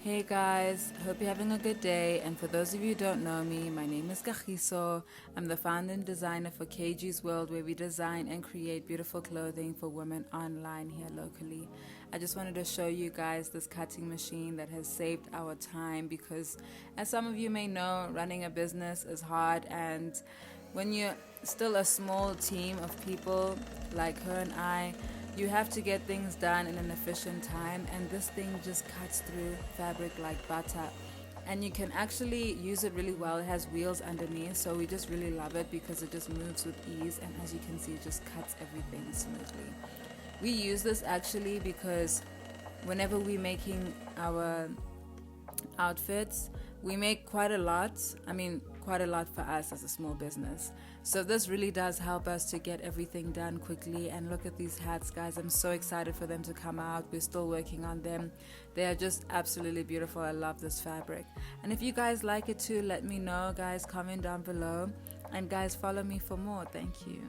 Hey guys, hope you're having a good day. And for those of you who don't know me, my name is Kagiso. I'm the founder and designer for KG's World, where we design and create beautiful clothing for women online here locally. I just wanted to show you guys this cutting machine that has saved our time because, as some of you may know, running a business is hard, and when you're still a small team of people like her and I, you have to get things done in an efficient time, and this thing just cuts through fabric like butter. And you can actually use it really well. It has wheels underneath, so we just really love it because it just moves with ease, and as you can see, it just cuts everything smoothly. We use this actually because whenever we're making our outfits, we make quite a lot. Quite a lot for us as a small business. So this really does help us to get everything done quickly. And look at these hats, guys. I'm so excited for them to come out. We're still working on them. They are just absolutely beautiful. I love this fabric. And if you guys like it too, let me know, guys. Comment down below. And guys, follow me for more. Thank you.